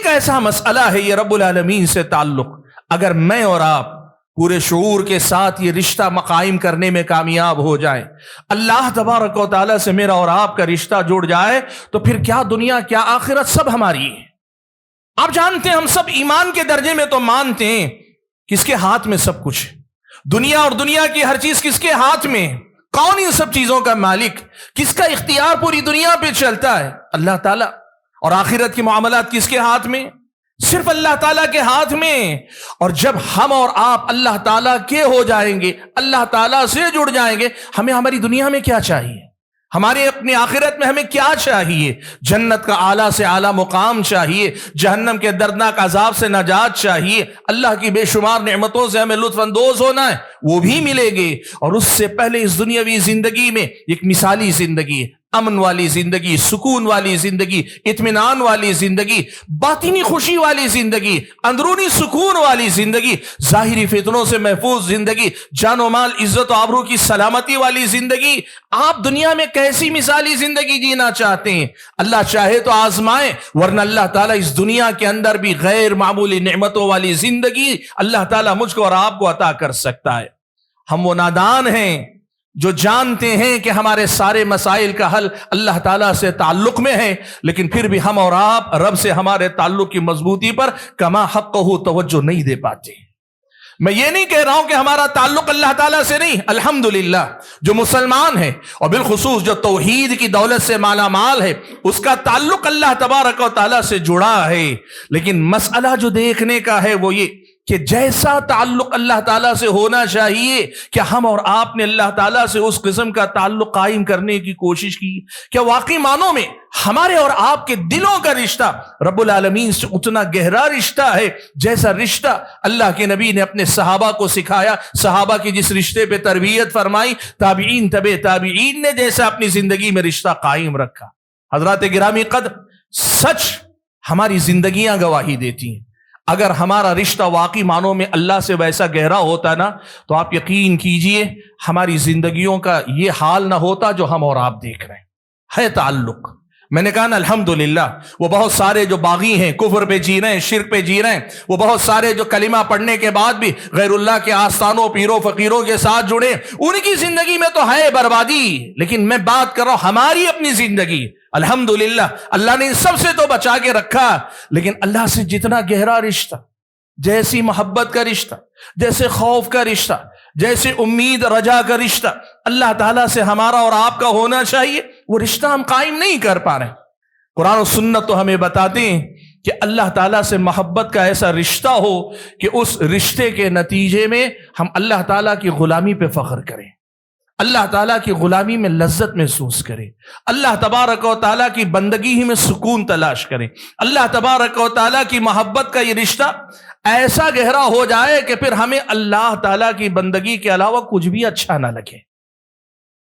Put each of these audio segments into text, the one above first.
ایسا مسئلہ ہے یہ رب العالمین سے تعلق، اگر میں اور آپ پورے شعور کے ساتھ یہ رشتہ قائم کرنے میں کامیاب ہو جائیں، اللہ تبارک و تعالیٰ سے میرا اور آپ کا رشتہ جڑ جائے، تو پھر کیا دنیا کیا آخرت سب ہماری ہے۔ آپ جانتے ہیں ہم سب ایمان کے درجے میں تو مانتے ہیں کس کے ہاتھ میں سب کچھ ہے، دنیا اور دنیا کی ہر چیز کس کے ہاتھ میں، کون ان سب چیزوں کا مالک، کس کا اختیار پوری دنیا پہ چلتا ہے؟ اللہ تعالیٰ۔ اور آخرت کے معاملات کس کے ہاتھ میں؟ صرف اللہ تعالیٰ کے ہاتھ میں۔ اور جب ہم اور آپ اللہ تعالیٰ کے ہو جائیں گے، اللہ تعالیٰ سے جڑ جائیں گے، ہمیں ہماری دنیا میں کیا چاہیے، ہمارے اپنی آخرت میں ہمیں کیا چاہیے؟ جنت کا اعلیٰ سے اعلیٰ مقام چاہیے، جہنم کے دردناک عذاب سے نجات چاہیے، اللہ کی بے شمار نعمتوں سے ہمیں لطف اندوز ہونا ہے، وہ بھی ملے گے۔ اور اس سے پہلے اس دنیاوی زندگی میں ایک مثالی زندگی ہے، امن والی زندگی، سکون والی زندگی، اطمینان والی زندگی، باطنی خوشی والی زندگی، اندرونی سکون والی زندگی، ظاہری فتنوں سے محفوظ زندگی، جان و مال، عزت و آبرو کی سلامتی والی زندگی۔ آپ دنیا میں کیسی مثالی زندگی جینا چاہتے ہیں؟ اللہ چاہے تو آزمائے، ورنہ اللہ تعالیٰ اس دنیا کے اندر بھی غیر معمولی نعمتوں والی زندگی اللہ تعالیٰ مجھ کو اور آپ کو عطا کر سکتا ہے۔ ہم وہ نادان ہیں جو جانتے ہیں کہ ہمارے سارے مسائل کا حل اللہ تعالیٰ سے تعلق میں ہے، لیکن پھر بھی ہم اور آپ رب سے ہمارے تعلق کی مضبوطی پر کما حقہ توجہ نہیں دے پاتے۔ میں یہ نہیں کہہ رہا ہوں کہ ہمارا تعلق اللہ تعالیٰ سے نہیں، الحمدللہ جو مسلمان ہے اور بالخصوص جو توحید کی دولت سے مالا مال ہے، اس کا تعلق اللہ تبارک و تعالیٰ سے جڑا ہے، لیکن مسئلہ جو دیکھنے کا ہے وہ یہ کہ جیسا تعلق اللہ تعالیٰ سے ہونا چاہیے، کیا ہم اور آپ نے اللہ تعالیٰ سے اس قسم کا تعلق قائم کرنے کی کوشش کی؟ کیا واقعی معنوں میں ہمارے اور آپ کے دلوں کا رشتہ رب العالمین سے اتنا گہرا رشتہ ہے جیسا رشتہ اللہ کے نبی نے اپنے صحابہ کو سکھایا، صحابہ کی جس رشتے پہ تربیت فرمائی، تابعین تبع تابعین نے جیسا اپنی زندگی میں رشتہ قائم رکھا؟ حضرات گرامی قدر، سچ ہماری زندگیاں گواہی دیتی ہیں۔ اگر ہمارا رشتہ واقعی معنوں میں اللہ سے ویسا گہرا ہوتا نا، تو آپ یقین کیجئے ہماری زندگیوں کا یہ حال نہ ہوتا جو ہم اور آپ دیکھ رہے ہیں۔ ہے تعلق، میں نے کہا نا الحمدللہ، وہ بہت سارے جو باغی ہیں، کفر پہ جی رہے ہیں، شرک پہ جی رہے ہیں، وہ بہت سارے جو کلمہ پڑھنے کے بعد بھی غیر اللہ کے آستانوں، پیروں، فقیروں کے ساتھ جڑے، ان کی زندگی میں تو ہے بربادی، لیکن میں بات کر رہا ہوں ہماری اپنی زندگی۔ الحمدللہ اللہ نے ان سب سے تو بچا کے رکھا، لیکن اللہ سے جتنا گہرا رشتہ، جیسی محبت کا رشتہ، جیسے خوف کا رشتہ، جیسے امید رجا کا رشتہ اللہ تعالیٰ سے ہمارا اور آپ کا ہونا چاہیے، وہ رشتہ ہم قائم نہیں کر پا رہے۔ قرآن و سنت تو ہمیں بتاتے ہیں کہ اللہ تعالیٰ سے محبت کا ایسا رشتہ ہو کہ اس رشتے کے نتیجے میں ہم اللہ تعالیٰ کی غلامی پہ فخر کریں، اللہ تعالیٰ کی غلامی میں لذت محسوس کریں، اللہ تبارک و تعالیٰ کی بندگی ہی میں سکون تلاش کریں، اللہ تبارک و تعالیٰ کی محبت کا یہ رشتہ ایسا گہرا ہو جائے کہ پھر ہمیں اللہ تعالیٰ کی بندگی کے علاوہ کچھ بھی اچھا نہ لگے۔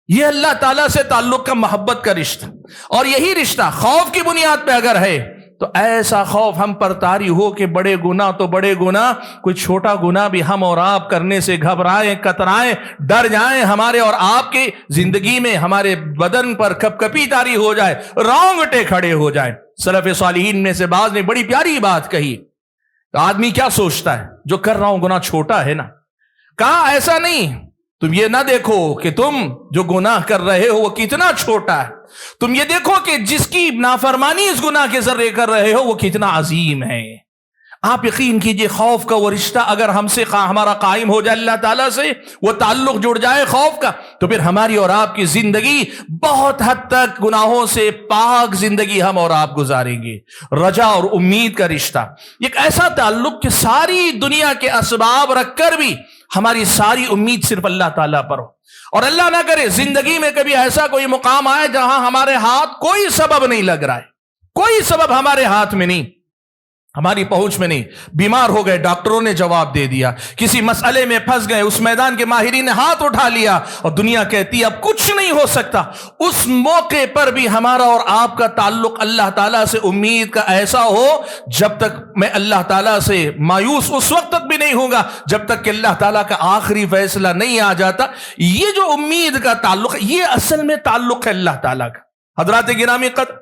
یہ اللہ تعالیٰ سے تعلق کا محبت کا رشتہ، اور یہی رشتہ خوف کی بنیاد پہ اگر ہے تو ایسا خوف ہم پر طاری ہو کہ بڑے گناہ تو بڑے گناہ، کوئی چھوٹا گناہ بھی ہم اور آپ کرنے سے گھبرائیں، کترائیں، ڈر جائیں، ہمارے اور آپ کی زندگی میں ہمارے بدن پر کپ کپی طاری ہو جائے، رونگٹے کھڑے ہو جائیں۔ سلف صالحین میں سے بعض نے بڑی پیاری بات کہی، آدمی کیا سوچتا ہے جو کر رہا ہوں گناہ چھوٹا ہے نا؟ کہا ایسا نہیں، تم یہ نہ دیکھو کہ تم جو گناہ کر رہے ہو وہ کتنا چھوٹا ہے، تم یہ دیکھو کہ جس کی نافرمانی اس گناہ کے ذریعے کر رہے ہو وہ کتنا عظیم ہے۔ آپ یقین کیجئے خوف کا وہ رشتہ اگر ہم سے ہمارا قائم ہو جائے، اللہ تعالیٰ سے وہ تعلق جڑ جائے خوف کا، تو پھر ہماری اور آپ کی زندگی بہت حد تک گناہوں سے پاک زندگی ہم اور آپ گزاریں گے۔ رجا اور امید کا رشتہ، ایک ایسا تعلق کہ ساری دنیا کے اسباب رکھ کر بھی ہماری ساری امید صرف اللہ تعالیٰ پر ہو، اور اللہ نہ کرے زندگی میں کبھی ایسا کوئی مقام آئے جہاں ہمارے ہاتھ کوئی سبب نہیں لگ رہا ہے، کوئی سبب ہمارے ہاتھ میں نہیں، ہماری پہنچ میں نہیں، بیمار ہو گئے ڈاکٹروں نے جواب دے دیا، کسی مسئلے میں پھنس گئے اس میدان کے ماہرین نے ہاتھ اٹھا لیا اور دنیا کہتی ہے اب کچھ نہیں ہو سکتا، اس موقع پر بھی ہمارا اور آپ کا تعلق اللہ تعالیٰ سے امید کا ایسا ہو، جب تک میں اللہ تعالیٰ سے مایوس اس وقت تک بھی نہیں ہوں گا جب تک کہ اللہ تعالیٰ کا آخری فیصلہ نہیں آ جاتا۔ یہ جو امید کا تعلق ہے یہ اصل میں تعلق ہے اللہ تعالیٰ کا۔ حضرات گرامی قدر،